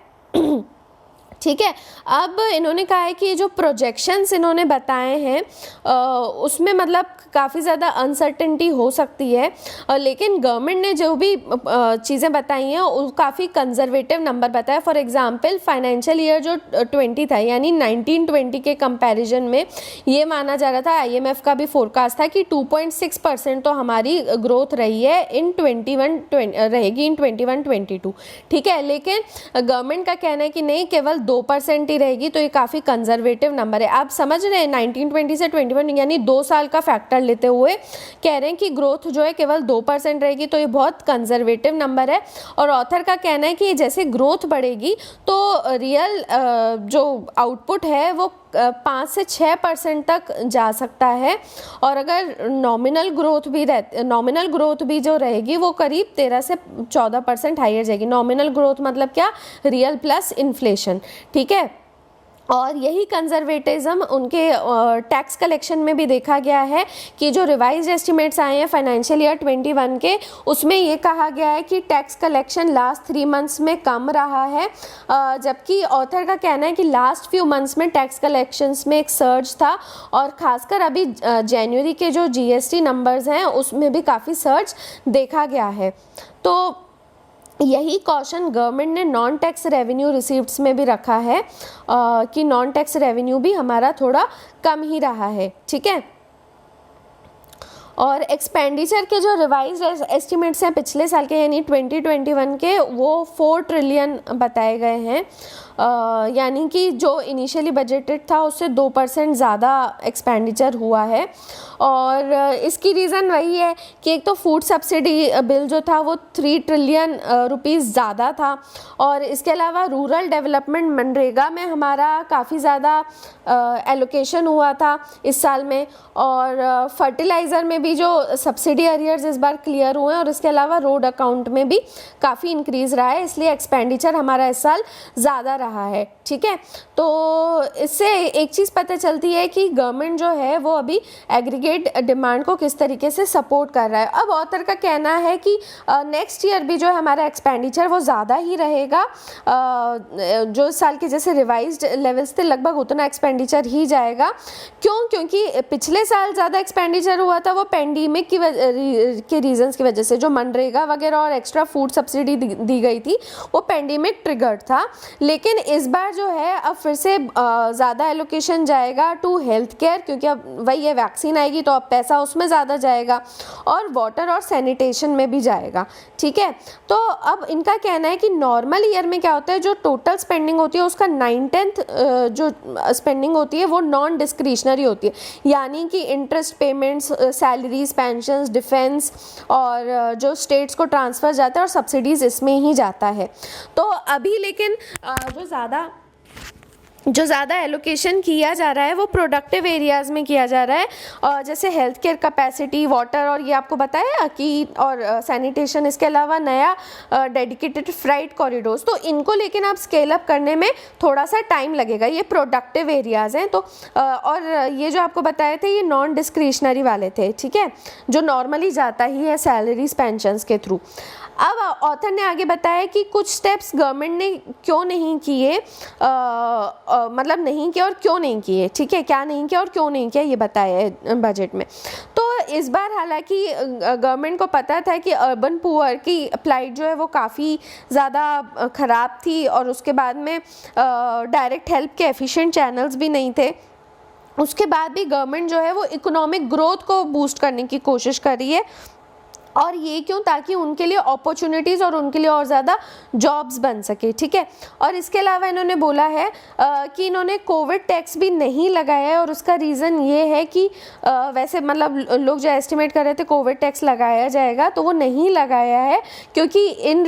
ठीक है। अब इन्होंने कहा है कि जो प्रोजेक्शंस इन्होंने बताए हैं उसमें मतलब काफ़ी ज़्यादा अनसर्टेनिटी हो सकती है, लेकिन गवर्नमेंट ने जो भी चीज़ें बताई हैं वो काफ़ी कंजर्वेटिव नंबर बताया। फॉर एग्जांपल फाइनेंशियल ईयर जो 20 था, यानी 1920 के कंपैरिजन में ये माना जा रहा था, IMF का भी फोरकास्ट था कि 2.6% तो हमारी ग्रोथ रही है इन 21 रहेगी इन 21-22। ठीक है, लेकिन गवर्नमेंट का कहना है कि नहीं, केवल 2% ही रहेगी, तो ये काफ़ी कंजर्वेटिव नंबर है। आप समझ रहे हैं, 1920 से 21 यानी 2 साल का फैक्टर लेते हुए कह रहे हैं कि ग्रोथ जो है केवल 2% रहेगी, तो ये बहुत कंजर्वेटिव नंबर है। और ऑथर का कहना है कि जैसे ग्रोथ बढ़ेगी तो रियल जो आउटपुट है वो 5 से 6% तक जा सकता है, और अगर नॉमिनल ग्रोथ भी जो रहेगी वो करीब 13 से 14% हाइयर जाएगी। नॉमिनल ग्रोथ मतलब क्या? Real plus inflation. ठीक है, और यही कंजर्वेटिज्म उनके टैक्स कलेक्शन में भी देखा गया है कि जो रिवाइज्ड एस्टिमेट्स आए हैं फाइनेंशियल ईयर 21 के, उसमें ये कहा गया है कि टैक्स कलेक्शन लास्ट 3 मंथ्स में कम रहा है, जबकि ऑथर का कहना है कि लास्ट फ्यू मंथ्स में टैक्स कलेक्शंस में एक सर्ज था, और खासकर अभी जनवरी के जो GST नंबर्स हैं उसमें भी काफ़ी सर्ज देखा गया है। तो यही कॉशन गवर्नमेंट ने नॉन टैक्स रेवेन्यू रिसीप्ट्स में भी रखा है कि नॉन टैक्स रेवेन्यू भी हमारा थोड़ा कम ही रहा है। ठीक है, और एक्सपेंडिचर के जो रिवाइज्ड एस्टिमेट्स हैं पिछले साल के यानी 2021 के, वो 4 ट्रिलियन बताए गए हैं, यानी कि जो इनिशियली बजटेड था उससे 2% ज़्यादा एक्सपेंडिचर हुआ है। और इसकी रीज़न वही है कि एक तो फूड सब्सिडी बिल जो था वो 3 ट्रिलियन रुपीज़ ज़्यादा था, और इसके अलावा रूरल डेवलपमेंट मनरेगा में हमारा काफ़ी ज़्यादा एलोकेशन हुआ था इस साल में, और फर्टिलाइज़र में भी जो सब्सिडी अरियर्स इस बार क्लियर हुए हैं, और इसके अलावा रोड अकाउंट में भी काफ़ी इंक्रीज़ रहा है, इसलिए एक्सपेंडिचर हमारा इस साल ज़्यादा रहा है। ठीक है, तो इससे एक चीज़ पता चलती है कि गवर्नमेंट जो है वो अभी एग्रीगेट डिमांड को किस तरीके से सपोर्ट कर रहा है। अब ऑथर का कहना है कि नेक्स्ट ईयर भी जो है हमारा एक्सपेंडिचर वो ज़्यादा ही रहेगा, जो साल के जैसे रिवाइज्ड लेवल्स थे लगभग उतना एक्सपेंडिचर ही जाएगा। क्यों? क्योंकि पिछले साल ज़्यादा एक्सपेंडिचर हुआ था वो पेंडेमिक के रीजंस की वजह से, जो मनरेगा वगैरह और एक्स्ट्रा फूड सब्सिडी दी गई थी वो पेंडेमिक ट्रिगर्ड था, लेकिन इस बार जो है अब फिर से ज़्यादा एलोकेशन जाएगा टू हेल्थ केयर, क्योंकि अब वही ये वैक्सीन आएगी तो अब पैसा उसमें ज़्यादा जाएगा, और वाटर और सैनिटेशन में भी जाएगा। ठीक है, तो अब इनका कहना है कि नॉर्मल ईयर में क्या होता है, जो टोटल स्पेंडिंग होती है उसका 9/10 जो स्पेंडिंग होती है वो नॉन डिस्क्रिशनरी होती है, यानी कि interest payments, salaries, pensions, defence और जो स्टेट्स को ट्रांसफ़र जाता है और सब्सिडीज़ इसमें ही जाता है। तो अभी लेकिन जो ज़्यादा एलोकेशन किया जा रहा है वो प्रोडक्टिव एरियाज़ में किया जा रहा है, और जैसे हेल्थ केयर कैपेसिटी, वाटर, और ये आपको बताया कि और सैनिटेशन, इसके अलावा नया डेडिकेटेड फ्राइट कॉरिडोर्स, तो इनको लेकिन आप स्केल अप करने में थोड़ा सा टाइम लगेगा। ये प्रोडक्टिव एरियाज़ हैं, तो और ये जो आपको बताए थे ये नॉन डिस्क्रिशनरी वाले थे। ठीक है, जो नॉर्मली जाता ही है सैलरीज, पेंशंस के थ्रू। अब ऑथर ने आगे बताया कि कुछ स्टेप्स गवर्नमेंट ने क्यों नहीं किए, मतलब नहीं किया और क्यों नहीं किए। ठीक है, क्या नहीं किया और क्यों नहीं किया ये बताया है बजट में। तो इस बार हालांकि गवर्नमेंट को पता था कि अर्बन पुअर की प्लाइट जो है वो काफ़ी ज़्यादा ख़राब थी, और उसके बाद में डायरेक्ट हेल्प के एफिशिएंट चैनल्स भी नहीं थे। उसके बाद भी गवर्नमेंट जो है वो इकोनॉमिक ग्रोथ को बूस्ट करने की कोशिश कर रही है, और ये क्यों, ताकि उनके लिए अपॉर्चुनिटीज़ और उनके लिए और ज़्यादा जॉब्स बन सके। ठीक है, और इसके अलावा इन्होंने बोला है कि इन्होंने कोविड टैक्स भी नहीं लगाया है, और उसका रीज़न ये है कि वैसे मतलब लोग जो एस्टिमेट कर रहे थे कोविड टैक्स लगाया जाएगा, तो वो नहीं लगाया है, क्योंकि इन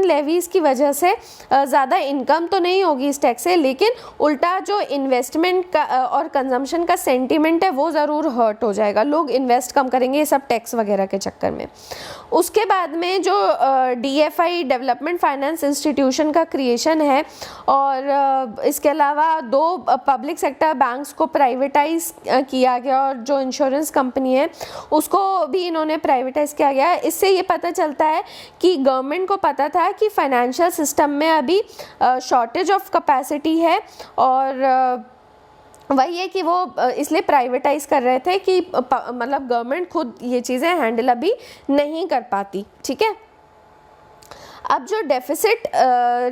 लेवीज़ की वजह से ज़्यादा इनकम तो नहीं होगी इस टैक्स से, लेकिन उल्टा जो इन्वेस्टमेंट का और कंजम्पशन का सेंटीमेंट है वो ज़रूर हर्ट हो जाएगा, लोग इन्वेस्ट कम करेंगे ये सब टैक्स वगैरह के चक्कर में। उसके बाद में जो DFI डेवलपमेंट फाइनेंस इंस्टीट्यूशन का क्रिएशन है, और इसके अलावा 2 पब्लिक सेक्टर बैंक्स को प्राइवेटाइज किया गया, और जो इंश्योरेंस कंपनी है उसको भी इन्होंने प्राइवेटाइज किया गया। इससे ये पता चलता है कि गवर्नमेंट को पता था कि फाइनेंशियल सिस्टम में अभी शॉर्टेज ऑफ कैपेसिटी है, और वही है कि वो इसलिए प्राइवेटाइज कर रहे थे कि मतलब गवर्नमेंट खुद ये चीज़ें हैंडल अभी नहीं कर पाती। ठीक है, अब जो deficit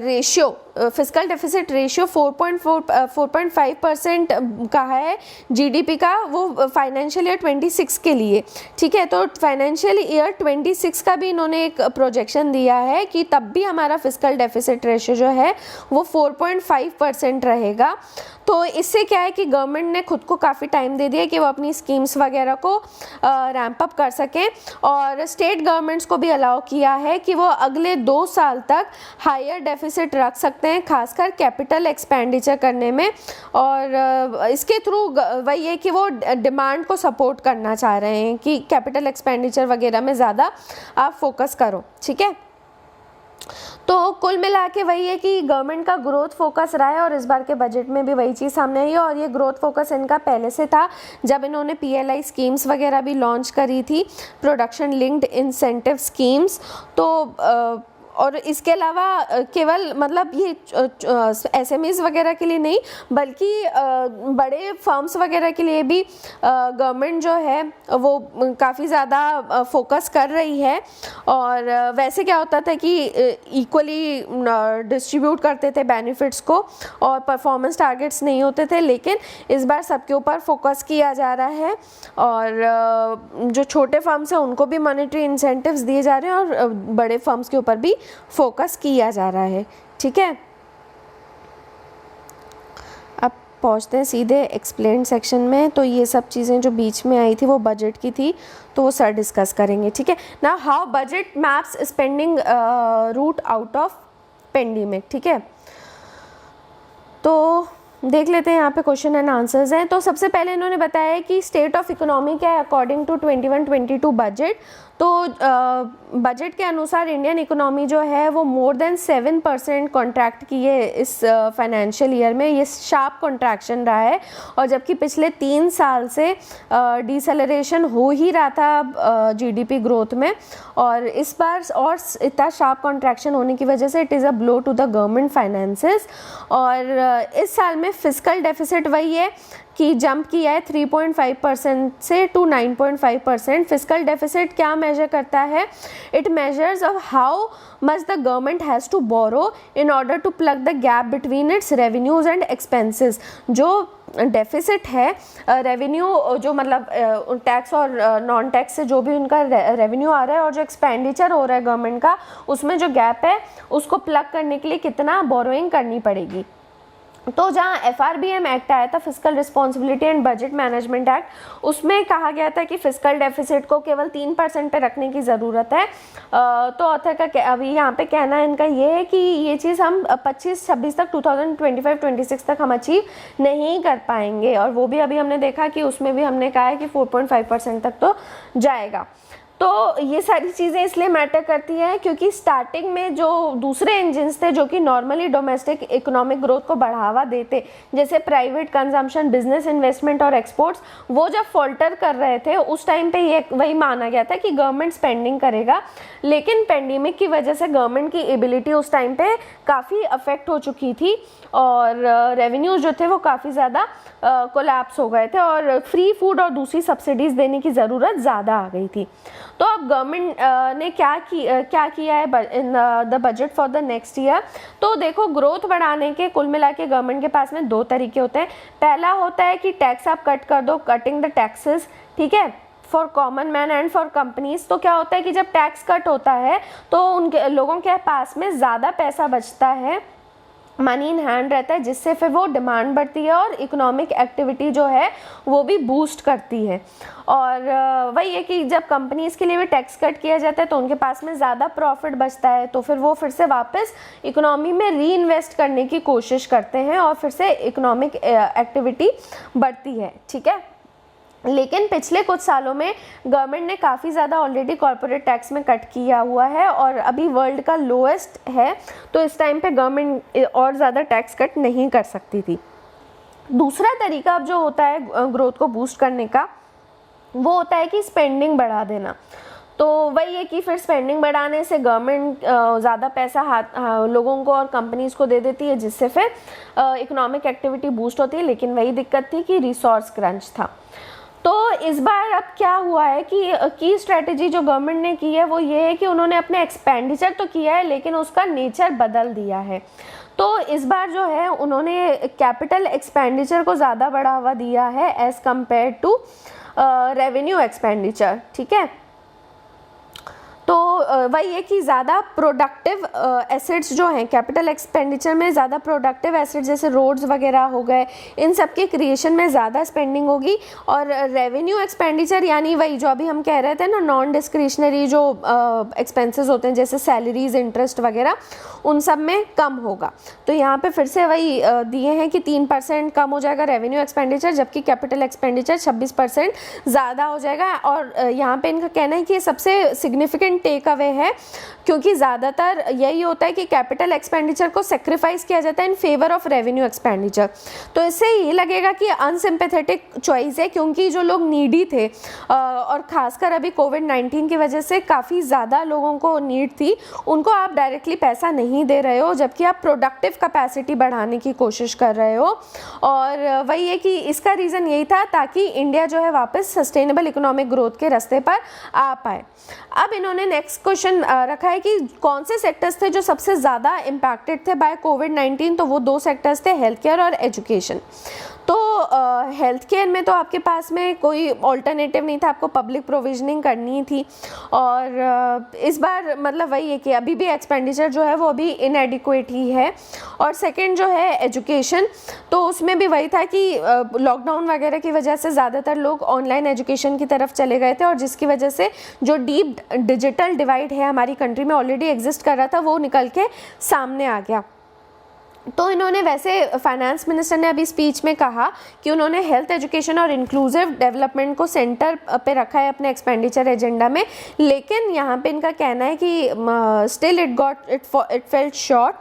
ratio, fiscal deficit ratio 4.5% का है GDP का, वो फाइनेंशियल ईयर 26 के लिए। ठीक है, तो फाइनेंशियल ईयर 26 का भी इन्होंने एक प्रोजेक्शन दिया है कि तब भी हमारा फिस्कल डेफिसिट रेशियो जो है वो 4.5% रहेगा। तो इससे क्या है कि गवर्नमेंट ने खुद को काफ़ी टाइम दे दिया कि वो अपनी स्कीम्स वगैरह को रैंप अप कर सकें, और स्टेट गवर्नमेंट्स को भी अलाउ किया है कि वो अगले 2 साल तक हायर डेफिसिट रख सकते हैं, खासकर कैपिटल एक्सपेंडिचर करने में, और इसके थ्रू वही है कि वो डिमांड को सपोर्ट करना चाह रहे हैं कि कैपिटल एक्सपेंडिचर वगैरह में ज़्यादा आप फोकस करो। ठीक है, तो कुल मिला के वही है कि गवर्नमेंट का ग्रोथ फोकस रहा है, और इस बार के बजट में भी वही चीज़ सामने आई है, और ये ग्रोथ फोकस इनका पहले से था जब इन्होंने PLI स्कीम्स वगैरह भी लॉन्च करी थी, प्रोडक्शन लिंक्ड इंसेंटिव स्कीम्स। तो और इसके अलावा केवल मतलब ये SMEs वगैरह के लिए नहीं, बल्कि बड़े फर्म्स वगैरह के लिए भी गवर्नमेंट जो है वो काफ़ी ज़्यादा फोकस कर रही है। और वैसे क्या होता था कि इक्वली डिस्ट्रीब्यूट करते थे बेनिफिट्स को, और परफॉर्मेंस टारगेट्स नहीं होते थे, लेकिन इस बार सबके ऊपर फोकस किया जा रहा है, और जो छोटे फर्म्स हैं उनको भी मॉनेटरी इंसेंटिव्स दिए जा रहे हैं, और बड़े फर्म्स के ऊपर भी फोकस किया जा रहा है। ठीक है, अब पहुंचते हैं सीधे एक्सप्लेन सेक्शन में। तो ये सब चीज़ें जो बीच में आई थी वो बजट की थी, तो वो सर डिस्कस करेंगे। ठीक है ना, how budget maps spending route out of pandemic. ठीक है, तो देख लेते हैं, यहाँ पे क्वेश्चन एंड आंसर्स हैं। तो सबसे पहले इन्होंने बताया है कि स्टेट ऑफ इकोनॉमी क्या है अकॉर्डिंग टू 21-22 बजट। तो बजट के अनुसार इंडियन इकोनॉमी जो है वो मोर देन 7% कॉन्ट्रैक्ट की है इस फाइनेंशियल ईयर में। ये शार्प कॉन्ट्रैक्शन रहा है, और जबकि पिछले 3 साल से डिसेलरेशन हो ही रहा था GDP ग्रोथ में, और इस बार और इतना शार्प कॉन्ट्रैक्शन होने की वजह से it is a blow to the government finances. और इस साल में फिस्कल डेफिसिट वही है कि जंप किया है 3.5% से टू 9.5%। फिजिकल डेफिसिट क्या मेजर करता है? It measures of how much the government has to borrow in order to plug the gap between its revenues and expenses. जो डेफिसिट है रेवेन्यू, जो मतलब टैक्स और नॉन टैक्स से जो भी उनका रेवेन्यू आ रहा है और जो एक्सपेंडिचर हो रहा है गवर्नमेंट का, उसमें जो गैप है उसको प्लग करने के लिए कितना बोरोइंग करनी पड़ेगी। तो जहाँ FRBM एक्ट आया था, physical responsibility and budget management act, उसमें कहा गया था कि फिजिकल डेफिसिट को केवल 3% पे रखने की ज़रूरत है। तो ऑथर का अभी यहाँ पे कहना इनका ये है कि ये चीज़ हम 25-26 तक 2025-26 तक हम अचीव नहीं कर पाएंगे, और वो भी अभी हमने देखा कि उसमें भी हमने कहा है कि 4.5% तक तो जाएगा। तो ये सारी चीज़ें इसलिए मैटर करती हैं क्योंकि स्टार्टिंग में जो दूसरे इंजन्स थे जो कि नॉर्मली डोमेस्टिक इकोनॉमिक ग्रोथ को बढ़ावा देते, जैसे प्राइवेट कंजम्पशन, बिजनेस इन्वेस्टमेंट और एक्सपोर्ट्स, वो जब फॉल्टर कर रहे थे उस टाइम पे ये वही माना गया था कि गवर्नमेंट स्पेंडिंग करेगा। लेकिन पेंडेमिक की वजह से गवर्नमेंट की एबिलिटी उस टाइम पे काफ़ी अफेक्ट हो चुकी थी और रेवेन्यूज जो थे वो काफ़ी ज़्यादा कोलैप्स हो गए थे और फ्री फूड और दूसरी सब्सिडीज़ देने की ज़रूरत ज़्यादा आ गई थी। तो अब गवर्नमेंट ने क्या किया है in the budget for the next year? तो देखो, ग्रोथ बढ़ाने के कुल मिला के गवर्नमेंट के पास में दो तरीके होते हैं। पहला होता है कि टैक्स आप कट कर दो, कटिंग द टैक्सेस, ठीक है, for common man and for companies. तो क्या होता है कि जब टैक्स कट होता है तो उनके लोगों के पास में ज़्यादा पैसा बचता है, मनी इन हैंड रहता है, जिससे फिर वो डिमांड बढ़ती है और इकोनॉमिक एक्टिविटी जो है वो भी बूस्ट करती है। और वही है कि जब कंपनीज़ के लिए भी टैक्स कट किया जाता है तो उनके पास में ज़्यादा प्रॉफिट बचता है, तो फिर वो फिर से वापस इकोनॉमी में री इन्वेस्ट करने की कोशिश करते हैं और फिर से इकोनॉमिक एक्टिविटी बढ़ती है, ठीक है। लेकिन पिछले कुछ सालों में गवर्नमेंट ने काफ़ी ज़्यादा ऑलरेडी कॉर्पोरेट टैक्स में कट किया हुआ है और अभी वर्ल्ड का लोएस्ट है, तो इस टाइम पे गवर्नमेंट और ज़्यादा टैक्स कट नहीं कर सकती थी। दूसरा तरीका अब जो होता है ग्रोथ को बूस्ट करने का, वो होता है कि स्पेंडिंग बढ़ा देना। तो वही है कि फिर स्पेंडिंग बढ़ाने से गवर्नमेंट ज़्यादा पैसा लोगों को और कंपनीज़ को दे देती है, जिससे फिर इकोनॉमिक एक्टिविटी बूस्ट होती है। लेकिन वही दिक्कत थी कि रिसोर्स क्रंच था। तो इस बार अब क्या हुआ है कि की स्ट्रेटजी जो गवर्नमेंट ने की है वो ये है कि उन्होंने अपने एक्सपेंडिचर तो किया है लेकिन उसका नेचर बदल दिया है। तो इस बार जो है उन्होंने कैपिटल एक्सपेंडिचर को ज़्यादा बढ़ावा दिया है as compare to revenue expenditure, ठीक है। तो वही है कि ज़्यादा प्रोडक्टिव एसेट्स जो हैं कैपिटल एक्सपेंडिचर में, ज़्यादा प्रोडक्टिव एसेट्स जैसे रोड्स वगैरह हो गए, इन सब के क्रिएशन में ज़्यादा स्पेंडिंग होगी। और रेवेन्यू एक्सपेंडिचर यानी वही जो अभी हम कह रहे थे ना, नॉन डिस्क्रिशनरी जो एक्सपेंसेस होते हैं जैसे सैलरीज, इंटरेस्ट वगैरह, उन सब में कम होगा। तो यहाँ पे फिर से वही दिए हैं कि 3% कम हो जाएगा रेवेन्यू एक्सपेंडिचर, जबकि कैपिटल एक्सपेंडिचर 26% ज़्यादा हो जाएगा। और यहाँ पे इनका कहना है कि ये सबसे सिग्निफिकेंट टेक अवे है, क्योंकि ज़्यादातर यही होता है कि कैपिटल एक्सपेंडिचर को सेक्रीफाइस किया जाता है in favour of revenue expenditure. तो इससे ये लगेगा कि अनसिम्पैथेटिक चॉइस है, क्योंकि जो लोग नीडी थे और ख़ासकर अभी कोविड-19 की वजह से काफ़ी ज़्यादा लोगों को नीड थी, उनको आप डायरेक्टली पैसा नहीं दे रहे हो, जबकि आप प्रोडक्टिव कैपेसिटी बढ़ाने की कोशिश कर रहे हो। और वही है कि इसका रीज़न यही था ताकि इंडिया जो है वापस सस्टेनेबल इकोनॉमिक ग्रोथ के रास्ते पर आ पाए। अब इन्होंने नेक्स्ट क्वेश्चन रखा है कि कौन से सेक्टर्स थे जो सबसे ज़्यादा इम्पैक्टेड थे बाय कोविड-19। तो वो दो सेक्टर्स थे, हेल्थ केयर और एजुकेशन। तो हेल्थ केयर में तो आपके पास में कोई ऑल्टरनेटिव नहीं था, आपको पब्लिक प्रोविजनिंग करनी थी। और इस बार मतलब वही है कि अभी भी एक्सपेंडिचर जो है वो अभी इनएडिक्वेट ही है। और सेकंड जो है एजुकेशन, तो उसमें भी वही था कि लॉकडाउन वगैरह की वजह से ज़्यादातर लोग ऑनलाइन एजुकेशन की तरफ चले गए थे, और जिसकी वजह से जो डीप डिजिटल डिवाइड है हमारी कंट्री में ऑलरेडी एग्जिस्ट कर रहा था, वो निकल के सामने आ गया। तो इन्होंने वैसे फाइनेंस मिनिस्टर ने अभी स्पीच में कहा कि उन्होंने हेल्थ, एजुकेशन और इंक्लूसिव डेवलपमेंट को सेंटर पे रखा है अपने एक्सपेंडिचर एजेंडा में। लेकिन यहाँ पे इनका कहना है कि स्टिल इट फेल्ट शॉर्ट।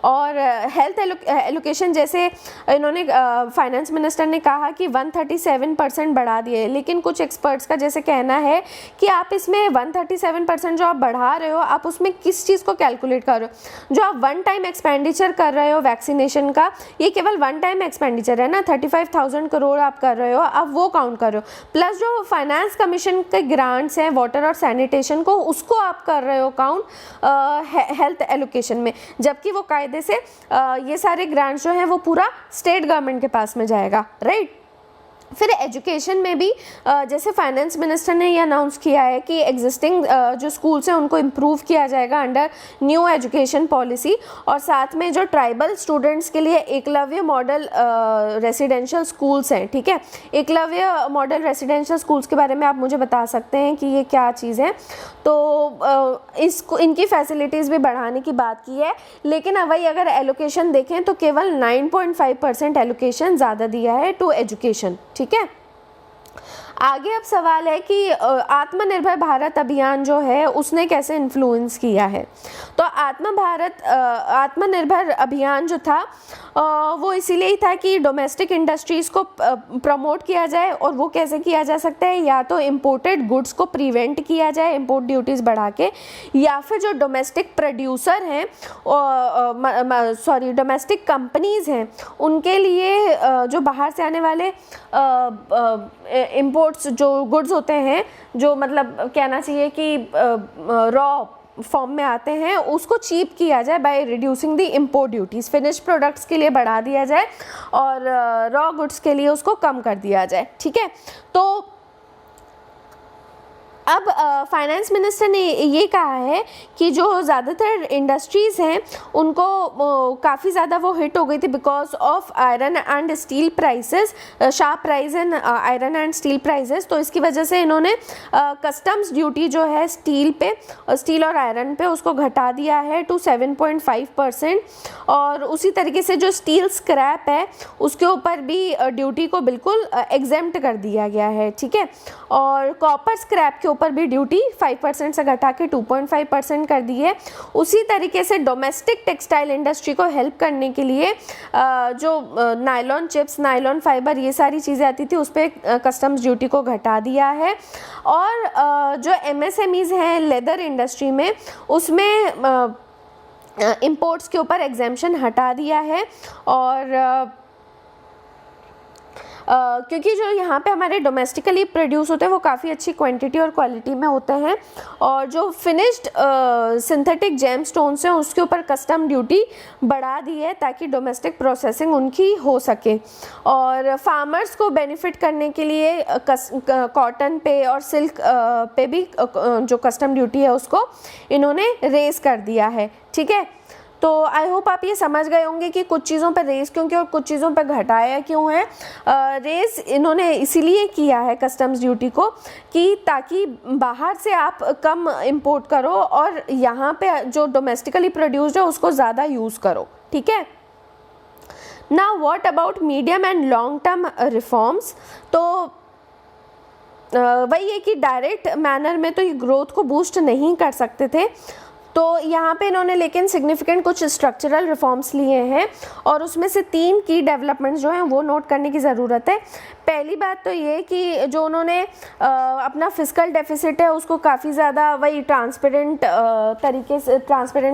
और हेल्थ एलोकेशन जैसे इन्होंने फाइनेंस मिनिस्टर ने कहा कि 137% बढ़ा दिए, लेकिन कुछ एक्सपर्ट्स का जैसे कहना है कि आप इसमें 137% जो आप बढ़ा रहे हो, आप उसमें किस चीज़ को कैलकुलेट कर रहे हो। जो आप वन टाइम एक्सपेंडिचर कर रहे हो वैक्सीनेशन का, ये केवल वन टाइम एक्सपेंडिचर है ना, 35,000 करोड़ आप कर रहे हो, आप वो काउंट कर रहे हो, प्लस जो फाइनेंस कमीशन के ग्रांट्स हैं वाटर और सैनिटेशन को, उसको आप कर रहे हो काउंट हेल्थ एलोकेशन में, जबकि वो कायदे से ये सारे ग्रांट्स जो हैं वो पूरा स्टेट गवर्नमेंट के पास में जाएगा, राइट। फिर एजुकेशन में भी जैसे फाइनेंस मिनिस्टर ने ये अनाउंस किया है कि एग्जिस्टिंग जो स्कूल्स हैं उनको इम्प्रूव किया जाएगा अंडर न्यू एजुकेशन पॉलिसी, और साथ में जो ट्राइबल स्टूडेंट्स के लिए एकलव्य मॉडल रेसिडेंशियल स्कूल्स हैं, ठीक है, एकलव्य मॉडल रेसिडेंशियल स्कूल्स के बारे में आप मुझे बता सकते हैं कि ये क्या चीज़ है। तो इसको इनकी फैसिलिटीज़ भी बढ़ाने की बात की है, लेकिन वही अगर एलोकेशन देखें तो केवल 9.5% एलोकेशन ज़्यादा दिया है टू एजुकेशन, ठीक है। आगे अब सवाल है कि आत्मनिर्भर भारत अभियान जो है उसने कैसे इन्फ्लुएंस किया है। तो आत्मनिर्भर अभियान जो था वो इसीलिए ही था कि डोमेस्टिक इंडस्ट्रीज़ को प्रमोट किया जाए, और वो कैसे किया जा सकता है, या तो इम्पोर्टेड गुड्स को प्रिवेंट किया जाए इम्पोर्ट ड्यूटीज़ बढ़ा के, या फिर जो डोमेस्टिक प्रोड्यूसर हैं डोमेस्टिक कंपनीज़ हैं उनके लिए जो बाहर से आने वाले इम्पोर्ट्स जो गुड्स होते हैं, जो मतलब कहना चाहिए कि रॉ फॉर्म में आते हैं, उसको चीप किया जाए by reducing the import duties, finish products के लिए बढ़ा दिया जाए और रॉ गुड्स के लिए उसको कम कर दिया जाए, ठीक है। तो अब फाइनेंस मिनिस्टर ने ये कहा है कि जो ज़्यादातर इंडस्ट्रीज़ हैं उनको काफ़ी ज़्यादा वो हिट हो गई थी because of iron and steel prices, sharp rise in iron and steel prices. तो इसकी वजह से इन्होंने कस्टम्स ड्यूटी जो है स्टील और आयरन पे उसको घटा दिया है टू 7.5%, और उसी तरीके से जो स्टील स्क्रैप है उसके ऊपर भी ड्यूटी को बिल्कुल एग्जेम्प्ट कर दिया गया है, ठीक है। और कॉपर स्क्रैप के ऊपर भी ड्यूटी 5% से घटा के 2.5% कर दी है। उसी तरीके से डोमेस्टिक टेक्सटाइल इंडस्ट्री को हेल्प करने के लिए जो नायलॉन चिप्स, नायलॉन फाइबर, ये सारी चीज़ें आती थी उस पर कस्टम्स ड्यूटी को घटा दिया है। और जो MSMEs हैं लेदर इंडस्ट्री में, उसमें इंपोर्ट्स के ऊपर एग्जेम्पशन हटा दिया है। और क्योंकि जो यहाँ पे हमारे डोमेस्टिकली प्रोड्यूस होते हैं वो काफ़ी अच्छी क्वांटिटी और क्वालिटी में होते हैं, और जो फिनिश्ड सिंथेटिक जेम स्टोन्स हैं उसके ऊपर कस्टम ड्यूटी बढ़ा दी है ताकि डोमेस्टिक प्रोसेसिंग उनकी हो सके। और फार्मर्स को बेनिफिट करने के लिए कॉटन पे और सिल्क पे भी जो कस्टम ड्यूटी है उसको इन्होंने रेस कर दिया है, ठीक है। तो आई होप आप ये समझ गए होंगे कि कुछ चीज़ों पर रेस क्यों किया और कुछ चीज़ों पर घटाया क्यों है। रेस इन्होंने इसीलिए किया है कस्टम्स ड्यूटी को कि ताकि बाहर से आप कम इंपोर्ट करो और यहाँ पे जो डोमेस्टिकली प्रोड्यूस्ड है उसको ज़्यादा यूज़ करो, ठीक है। Now what about medium and long term reforms. तो वही है कि डायरेक्ट मैनर में तो ये ग्रोथ को बूस्ट नहीं कर सकते थे, तो यहाँ पे इन्होंने लेकिन सिग्निफिकेंट कुछ स्ट्रक्चरल रिफॉर्म्स लिए हैं, और उसमें से 3 की डेवलपमेंट्स जो हैं वो नोट करने की ज़रूरत है। पहली बात तो ये कि जो उन्होंने अपना फिस्कल डेफिसिट है उसको काफ़ी ज़्यादा वही ट्रांसपेरेंट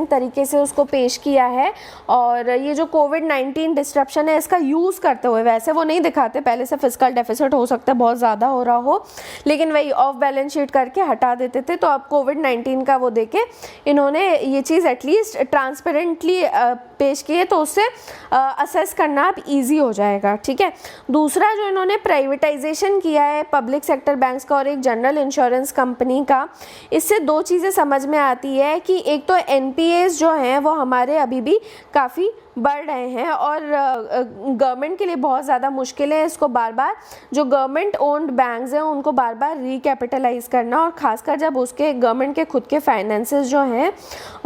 तरीके से उसको पेश किया है, और ये जो कोविड-19 डिस्ट्रप्शन है इसका यूज़ करते हुए, वैसे वो नहीं दिखाते पहले से फिस्कल डेफिसिट हो सकता है बहुत ज़्यादा हो रहा हो, लेकिन वही ऑफ बैलेंस शीट करके हटा देते थे। तो अब कोविड-19 का वो देके इन्होंने ये चीज़ एटलीस्ट ट्रांसपेरेंटली पेश की है, तो उससे असेस करना अब ईजी हो जाएगा, ठीक है। दूसरा जो इन्होंने प्राइवेटाइजेशन किया है पब्लिक सेक्टर बैंक्स का और एक जनरल इंश्योरेंस कंपनी का, इससे 2 चीज़ें समझ में आती है कि एक तो NPAs जो हैं वो हमारे अभी भी काफ़ी बढ़ रहे हैं, और गवर्नमेंट के लिए बहुत ज़्यादा मुश्किल है इसको बार बार जो गवर्नमेंट ओन्ड बैंक्स हैं उनको बार बार रिकैपिटलाइज करना, और ख़ासकर जब उसके गवर्नमेंट के खुद के फाइनेंसेस जो हैं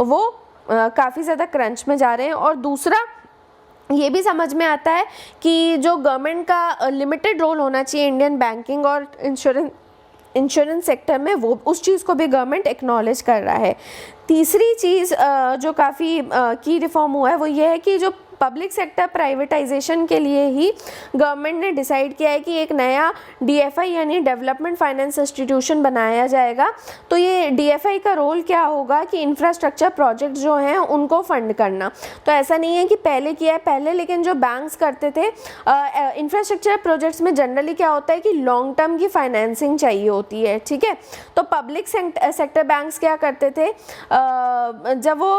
वो काफ़ी ज़्यादा क्रंच में जा रहे हैं। और दूसरा ये भी समझ में आता है कि जो गवर्नमेंट का लिमिटेड रोल होना चाहिए इंडियन बैंकिंग और इंश्योरेंस सेक्टर में, वो उस चीज़ को भी गवर्नमेंट एक्नॉलेज कर रहा है। तीसरी चीज़ जो काफ़ी की रिफॉर्म हुआ है वो ये है कि जो पब्लिक सेक्टर प्राइवेटाइजेशन के लिए ही गवर्नमेंट ने डिसाइड किया है कि एक नया DFI यानी डेवलपमेंट फाइनेंस इंस्टीट्यूशन बनाया जाएगा। तो ये DFI का रोल क्या होगा कि इंफ्रास्ट्रक्चर प्रोजेक्ट जो हैं उनको फंड करना। तो ऐसा नहीं है कि पहले किया है, पहले लेकिन जो बैंक्स करते थे इंफ्रास्ट्रक्चर प्रोजेक्ट्स में जनरली क्या होता है कि लॉन्ग टर्म की फाइनेंसिंग चाहिए होती है, ठीक है। तो पब्लिक सेक्टर बैंक्स क्या करते थे, जब वो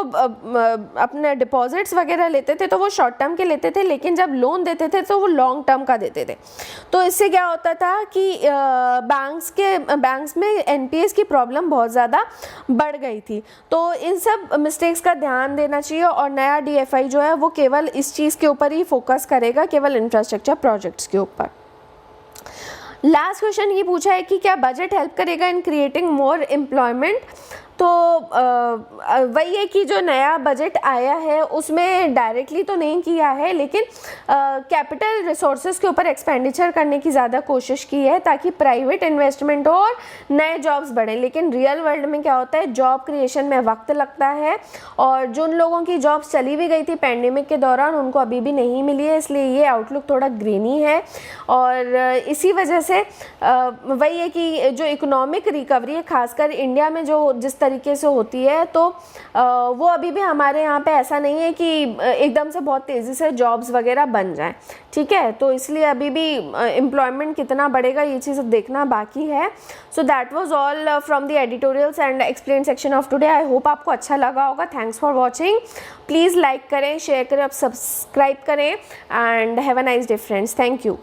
अपने डिपॉजिट्स वगैरह लेते थे तो वो शॉर्ट टर्म के लेते थे, लेकिन जब लोन देते थे तो वो लॉन्ग टर्म का देते थे। तो इससे क्या होता था कि बैंक्स में NPAs की प्रॉब्लम बहुत ज़्यादा बढ़ गई थी। तो इन सब मिस्टेक्स का ध्यान देना चाहिए और नया DFI जो है वो केवल इस चीज़ के ऊपर ही फोकस करेगा, केवल इंफ्रास्ट्रक्चर प्रोजेक्ट्स के ऊपर। लास्ट क्वेश्चन ये पूछा है कि क्या बजट हेल्प करेगा इन क्रिएटिंग मोर एम्प्लॉयमेंट। तो वही है कि जो नया बजट आया है उसमें डायरेक्टली तो नहीं किया है, लेकिन कैपिटल रिसोर्सेज के ऊपर एक्सपेंडिचर करने की ज़्यादा कोशिश की है ताकि प्राइवेट इन्वेस्टमेंट हो और नए जॉब्स बढ़ें। लेकिन रियल वर्ल्ड में क्या होता है, जॉब क्रिएशन में वक्त लगता है और जिन लोगों की जॉब्स चली भी गई थी पैंडेमिक के दौरान उनको अभी भी नहीं मिली है, इसलिए ये आउटलुक थोड़ा ग्रीनी है। और इसी वजह से वही है कि जो इकोनॉमिक रिकवरी है खासकर इंडिया में जो जिस तरीके से होती है, तो वो अभी भी हमारे यहाँ पे ऐसा नहीं है कि एकदम से बहुत तेज़ी से जॉब्स वगैरह बन जाएं, ठीक है। तो इसलिए अभी भी एम्प्लॉयमेंट कितना बढ़ेगा ये चीज़ देखना बाकी है। So that was all from the editorials and explain section of today. I hope आपको अच्छा लगा होगा। Thanks for watching. Please like करें, शेयर करें, अब सब्सक्राइब करें and have a nice day friends. Thank you.